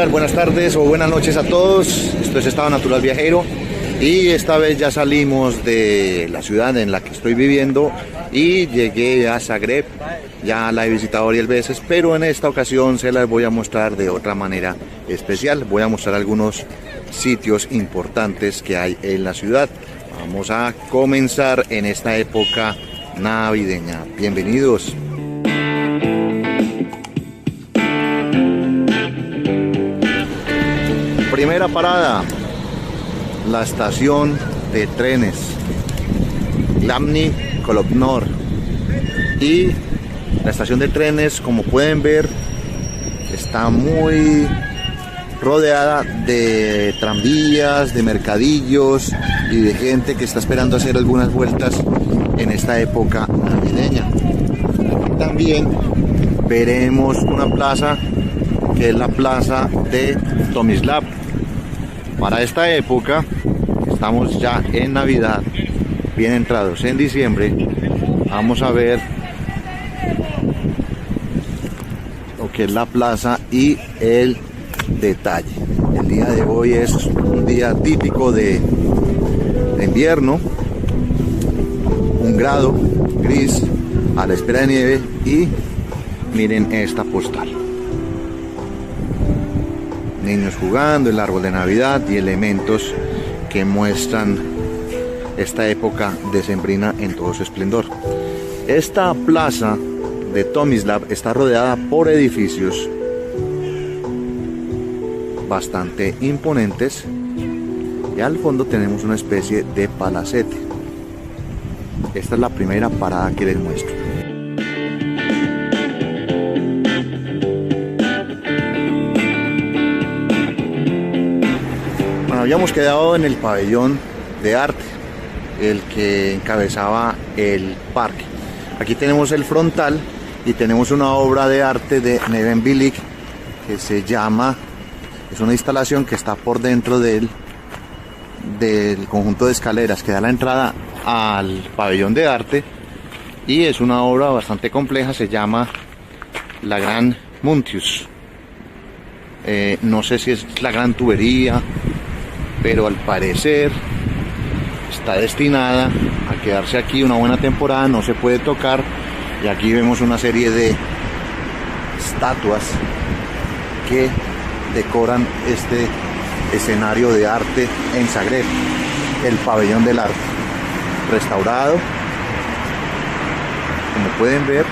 días, buenas tardes o buenas noches a todos. Esto es Estado Natural Viajero y esta vez ya salimos de la ciudad en la que estoy viviendo y llegué a Zagreb. Ya la he visitado varias veces, pero en esta ocasión se las voy a mostrar de otra manera especial. Voy a mostrar algunos sitios importantes que hay en la ciudad. Vamos a comenzar en esta época navideña. Bienvenidos. Primera parada, la estación de trenes Glavni Kolodvor. Y la estación de trenes, como pueden ver, está muy rodeada de tranvías, de mercadillos y de gente que está esperando hacer algunas vueltas en esta época navideña. También veremos una plaza que es la plaza de Tomislav. Para esta época, estamos ya en Navidad, bien entrados en diciembre, vamos a ver lo que es la plaza y el detalle. El día de hoy es un día típico de invierno, 1 grado, gris, a la espera de nieve, y miren esta postal. Niños jugando, el árbol de Navidad y elementos que muestran esta época decembrina en todo su esplendor. Esta plaza de Tomislav está rodeada por edificios bastante imponentes y al fondo tenemos una especie de palacete. Esta es la primera parada que les muestro. Bueno, habíamos quedado en el pabellón de arte, el que encabezaba el parque. Aquí tenemos el frontal y tenemos una obra de arte de Neven Bilic que se llama, es una instalación que está por dentro del conjunto de escaleras que da la entrada al pabellón de arte, y es una obra bastante compleja, se llama La Gran Muntius. No sé si es la gran tubería, pero al parecer está destinada a quedarse aquí una buena temporada, no se puede tocar. Y aquí vemos una serie de estatuas que decoran este escenario de arte en Zagreb, el pabellón del arte, restaurado, como pueden ver,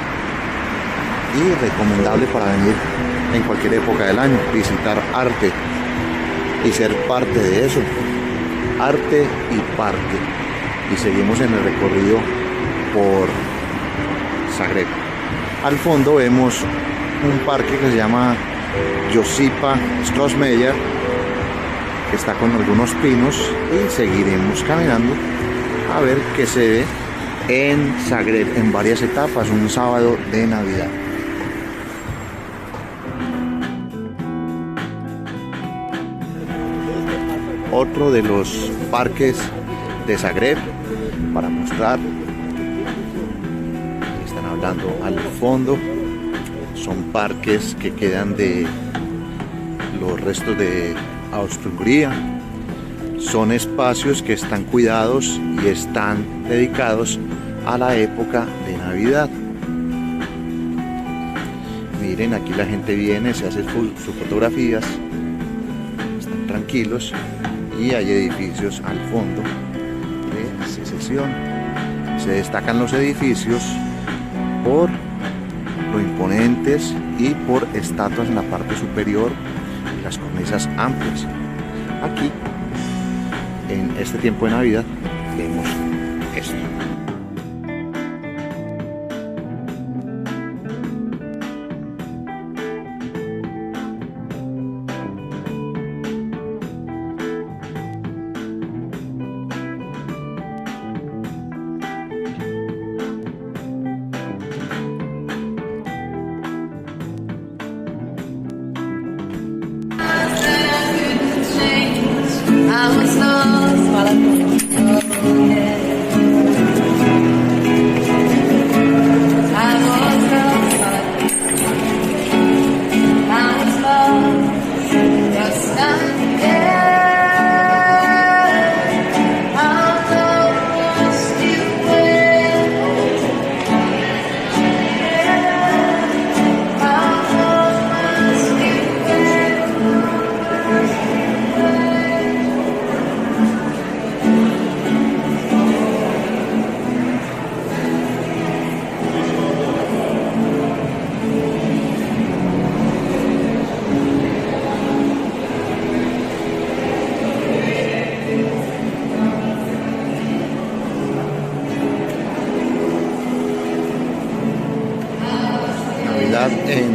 y recomendable para venir en cualquier época del año, visitar arte y ser parte de eso, arte y parque. Y seguimos en el recorrido por Zagreb. Al fondo vemos un parque que se llama Josipa Strossmayer, que está con algunos pinos, y seguiremos caminando a ver qué se ve en Zagreb en varias etapas, un sábado de Navidad. Otro de los parques de Zagreb para mostrar, están hablando al fondo, son parques que quedan de los restos de Austria-Hungría. Son espacios que están cuidados y están dedicados a la época de Navidad. Miren, aquí la gente viene, se hace sus fotografías, están tranquilos, y hay edificios al fondo de secesión. Se destacan los edificios por lo imponentes y por estatuas en la parte superior y las cornisas amplias. Aquí, en este tiempo de Navidad, vemos esto.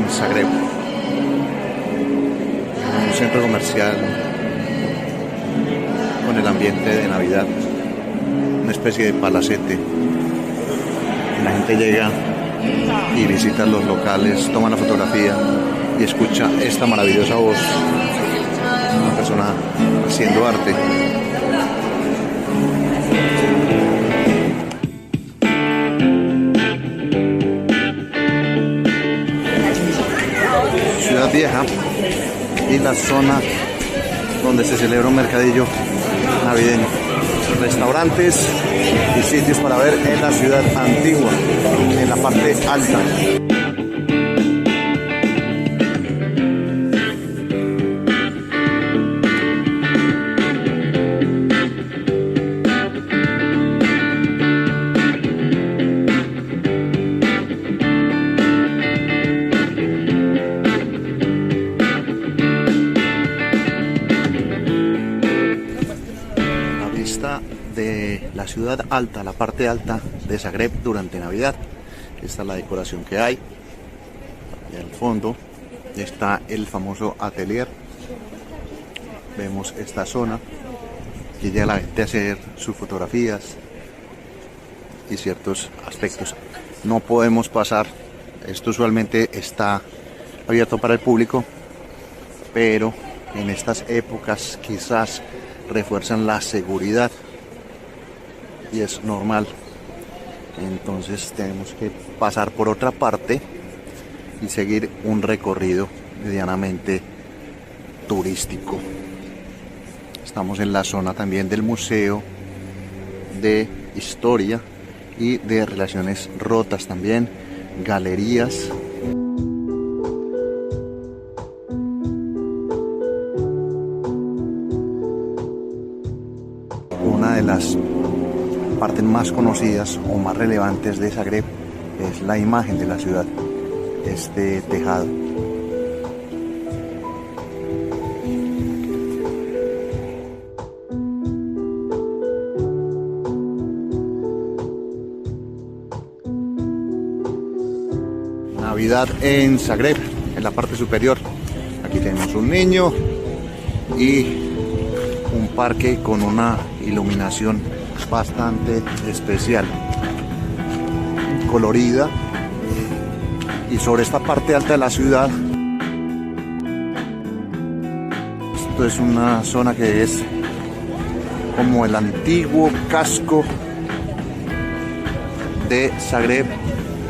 en Zagreb, un centro comercial con el ambiente de Navidad, una especie de palacete. La gente llega y visita los locales, toma la fotografía y escucha esta maravillosa voz, una persona haciendo arte. Ciudad Vieja y la zona donde se celebra un mercadillo navideño, restaurantes y sitios para ver en la ciudad antigua, en la parte alta. De la ciudad alta, la parte alta de Zagreb durante Navidad. Esta es la decoración que hay. Y al fondo está el famoso atelier. Vemos esta zona y llega la gente a hacer sus fotografías y ciertos aspectos. No podemos pasar, esto usualmente está abierto para el público, pero en estas épocas quizás refuerzan la seguridad y es normal, entonces tenemos que pasar por otra parte y seguir un recorrido medianamente turístico. Estamos en la zona también del Museo de Historia y de Relaciones Rotas, también galerías. Una de las partes más conocidas o más relevantes de Zagreb es la imagen de la ciudad, este tejado. Navidad en Zagreb, en la parte superior. Aquí tenemos un niño y un parque con una iluminación bastante especial, colorida, y sobre esta parte alta de la ciudad, esto es una zona que es como el antiguo casco de Zagreb,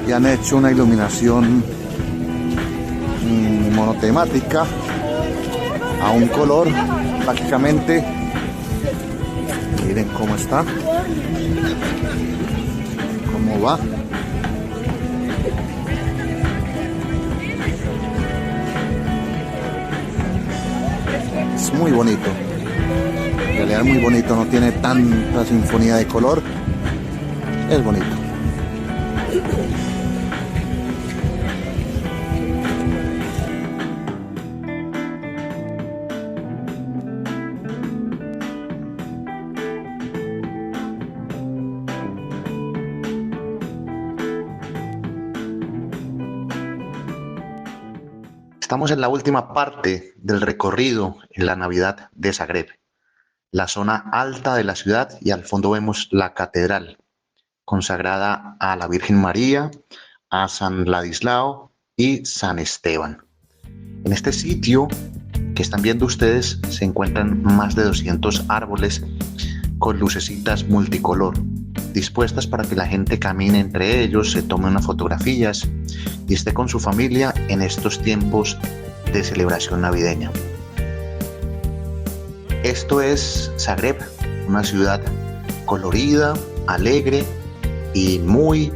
y han hecho una iluminación monotemática a un color prácticamente. Miren cómo está, cómo va. Es muy bonito, en realidad es muy bonito, no tiene tanta sinfonía de color, es bonito. Estamos en la última parte del recorrido en la Navidad de Zagreb, la zona alta de la ciudad, y al fondo vemos la catedral consagrada a la Virgen María, a San Ladislao y San Esteban. En este sitio que están viendo ustedes se encuentran más de 200 árboles con lucecitas multicolor, dispuestas para que la gente camine entre ellos, se tome unas fotografías y esté con su familia en estos tiempos de celebración navideña. Esto es Zagreb, una ciudad colorida, alegre y muy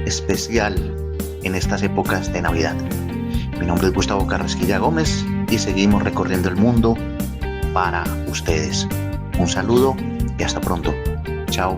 especial en estas épocas de Navidad. Mi nombre es Gustavo Carrasquilla Gómez y seguimos recorriendo el mundo para ustedes. Un saludo y hasta pronto. Chao.